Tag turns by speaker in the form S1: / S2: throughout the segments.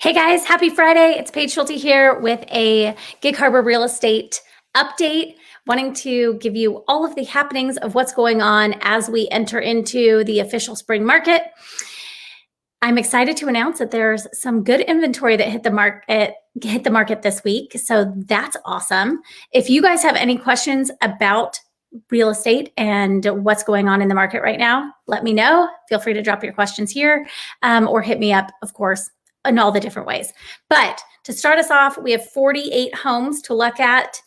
S1: Hey guys, happy Friday. It's Paige Schulte here with a Gig Harbor real estate update, wanting to give you all of the happenings of what's going on as we enter into the official spring market. I'm excited to announce that there's some good inventory that hit the market this week. So that's awesome. If you guys have any questions about real estate and what's going on in the market right now, let me know. Feel free to drop your questions here or hit me up, of course, in all the different ways. But to start us off, we have 48 homes to look at.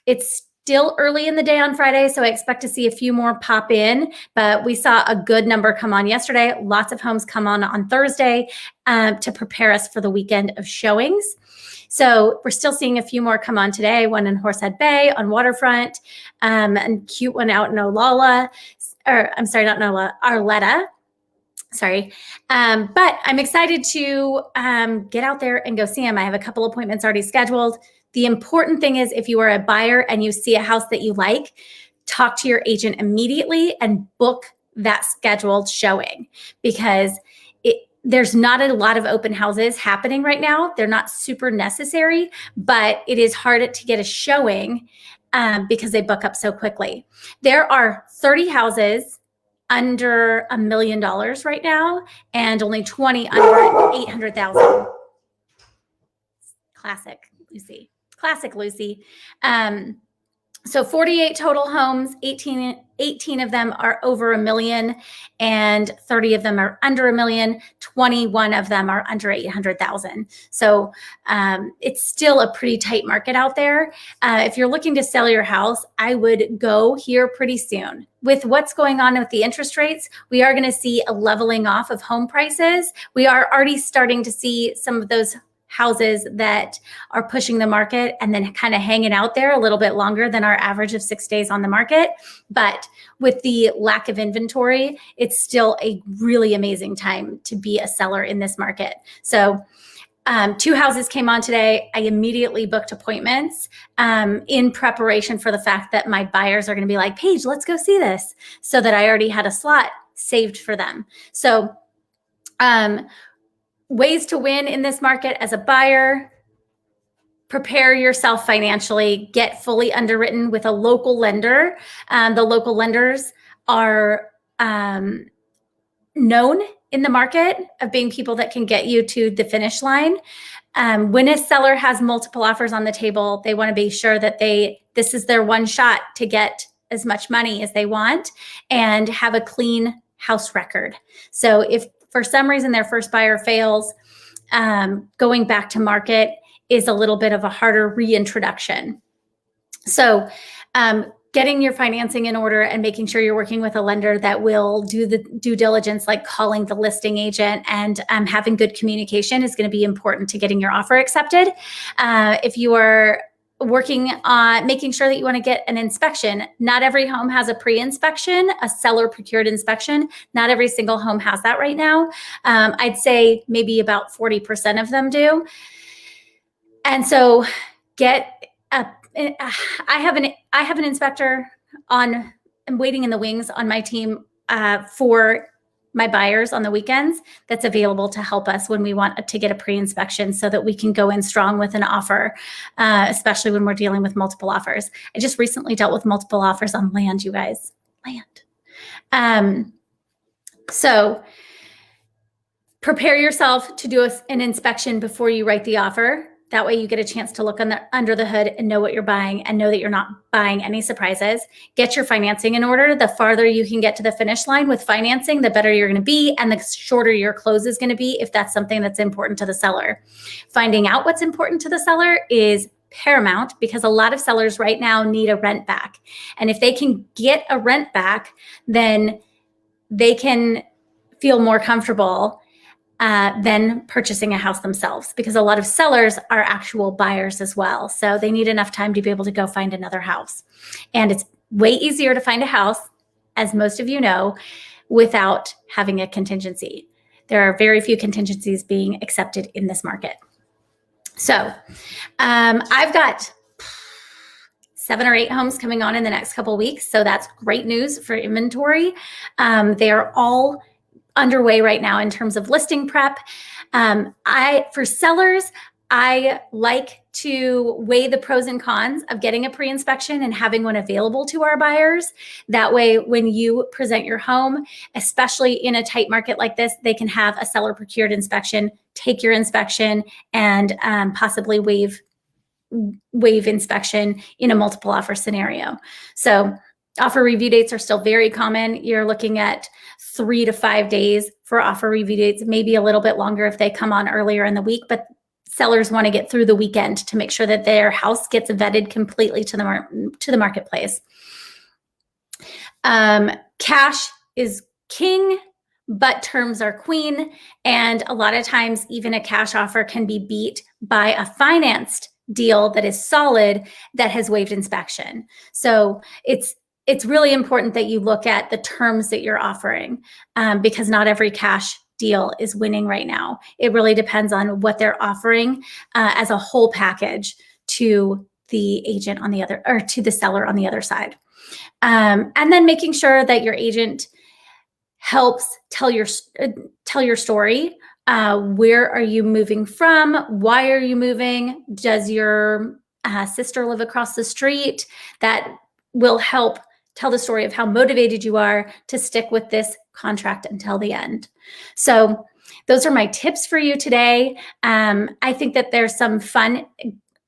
S1: It's still early in the day on Friday, so I expect to see a few more pop in, but we saw a good number come on yesterday. Lots of homes come on Thursday to prepare us for the weekend of showings. So we're still seeing a few more come on today, one in Horsehead Bay on Waterfront, and cute one out in Olala, or I'm sorry, not Olala, Arletta. Sorry. But I'm excited to get out there and go see them. I have a couple appointments already scheduled. The important thing is if you are a buyer and you see a house that you like, talk to your agent immediately and book that scheduled showing, because there's not a lot of open houses happening right now. They're not super necessary, but it is hard to get a showing because they book up so quickly. There are 30 houses under $1 million right now, and only 20 under 800,000. Classic Lucy. So 48 total homes, 18 of them are over $1 million, and 30 of them are under $1 million. 21 of them are under 800,000. So it's still a pretty tight market out there. If you're looking to sell your house, I would go here pretty soon. With what's going on with the interest rates, we are going to see a leveling off of home prices. We are already starting to see some of those houses that are pushing the market and then kind of hanging out there a little bit longer than our average of 6 days on the market. But with the lack of inventory, it's still a really amazing time to be a seller in this market. So 2 houses came on today. I immediately booked appointments in preparation for the fact that my buyers are going to be like, Paige, let's go see this, so that I already had a slot saved for them. So ways to win in this market as a buyer: prepare yourself financially, get fully underwritten with a local lender. The local lenders are known in the market of being people that can get you to the finish line. When a seller has multiple offers on the table, they want to be sure that this is their one shot to get as much money as they want and have a clean house record. So if for some reason their first buyer fails, going back to market is a little bit of a harder reintroduction. So getting your financing in order and making sure you're working with a lender that will do the due diligence, like calling the listing agent and having good communication, is going to be important to getting your offer accepted. If you are working on making sure that you want to get an inspection, not every home has a pre-inspection, a seller procured inspection. Not every single home has that right now. I'd say maybe about 40% of them do. And so I have an inspector I'm waiting in the wings on my team for my buyers on the weekends that's available to help us when we want to get a pre-inspection, so that we can go in strong with an offer, especially when we're dealing with multiple offers. I just recently dealt with multiple offers on land, you guys. Land. So prepare yourself to do an inspection before you write the offer. That way you get a chance to look under the hood and know what you're buying and know that you're not buying any surprises. Get your financing in order. The farther you can get to the finish line with financing, the better you're going to be, and the shorter your close is going to be if that's something that's important to the seller. Finding out what's important to the seller is paramount, because a lot of sellers right now need a rent back. And if they can get a rent back, then they can feel more comfortable than purchasing a house themselves, because a lot of sellers are actual buyers as well. So they need enough time to be able to go find another house. And it's way easier to find a house, as most of you know, without having a contingency. There are very few contingencies being accepted in this market. So I've got 7 or 8 homes coming on in the next couple of weeks. So that's great news for inventory. They are all underway right now in terms of listing prep. For sellers, I like to weigh the pros and cons of getting a pre-inspection and having one available to our buyers. That way, when you present your home, especially in a tight market like this, they can have a seller procured inspection, take your inspection, and possibly waive inspection in a multiple offer scenario. So offer review dates are still very common. You're looking at 3 to 5 days for offer review dates, maybe a little bit longer if they come on earlier in the week, but sellers want to get through the weekend to make sure that their house gets vetted completely to the marketplace. Cash is king, but terms are queen. And a lot of times, even a cash offer can be beat by a financed deal that is solid that has waived inspection. So it's really important that you look at the terms that you're offering, because not every cash deal is winning right now. It really depends on what they're offering as a whole package to the agent on the other, or to the seller on the other side. And then making sure that your agent helps tell your story. Where are you moving from? Why are you moving? Does your sister live across the street? That will help tell the story of how motivated you are to stick with this contract until the end. So those are my tips for you today. I think that there's some fun,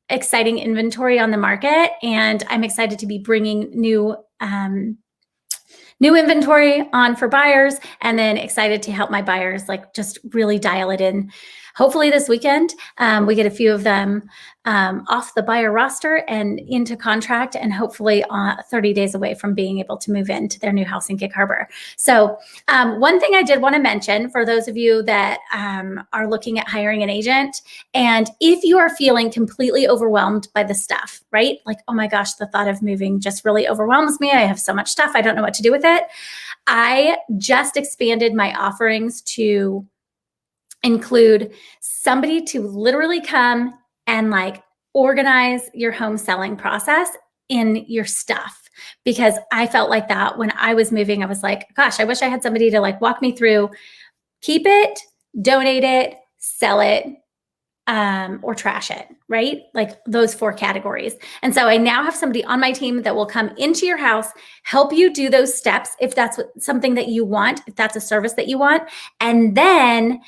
S1: exciting inventory on the market, and I'm excited to be bringing new inventory on for buyers, and then excited to help my buyers like just really dial it in. Hopefully this weekend, we get a few of them off the buyer roster and into contract, and hopefully 30 days away from being able to move into their new house in Gig Harbor. So one thing I did want to mention for those of you that are looking at hiring an agent, and if you are feeling completely overwhelmed by the stuff, right? Like, oh my gosh, the thought of moving just really overwhelms me. I have so much stuff. I don't know what to do with it. I just expanded my offerings to include somebody to literally come and like organize your home selling process in your stuff, because I felt like that when I was moving. I was like, gosh, I wish I had somebody to like walk me through, keep it, donate it, sell it, or trash it, right? Like those 4 categories. And so I now have somebody on my team that will come into your house, help you do those steps if that's something that you want, if that's a service that you want. And then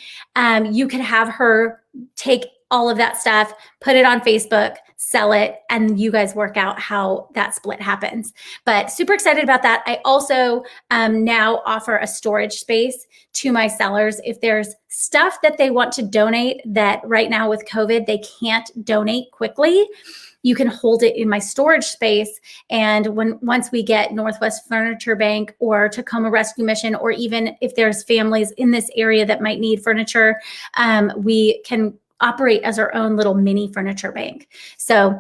S1: you can have her take all of that stuff, put it on Facebook, sell it, and you guys work out how that split happens. But super excited about that. I also now offer a storage space to my sellers. If there's stuff that they want to donate that right now with COVID, they can't donate quickly, you can hold it in my storage space. And once we get Northwest Furniture Bank or Tacoma Rescue Mission, or even if there's families in this area that might need furniture, we can operate as our own little mini furniture bank. So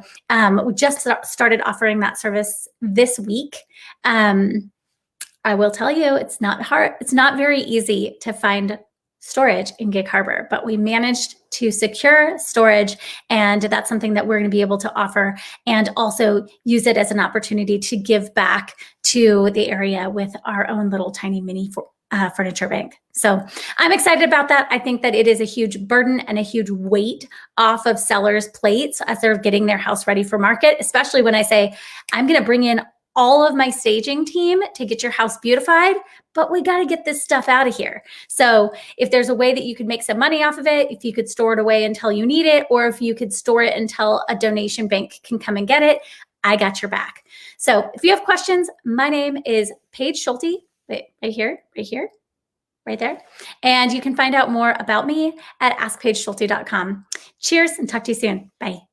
S1: we just started offering that service this week. I will tell you, it's not hard. It's not very easy to find storage in Gig Harbor, but we managed to secure storage, and that's something that we're going to be able to offer, and also use it as an opportunity to give back to the area with our own little tiny mini furniture bank. So I'm excited about that. I think that it is a huge burden and a huge weight off of sellers' plates as they're getting their house ready for market, especially when I say, I'm going to bring in all of my staging team to get your house beautified, but we got to get this stuff out of here. So if there's a way that you could make some money off of it, if you could store it away until you need it, or if you could store it until a donation bank can come and get it, I got your back. So if you have questions, my name is Paige Schulte. Wait, right here, right there. And you can find out more about me at askpaigeschulte.com. Cheers, and talk to you soon. Bye.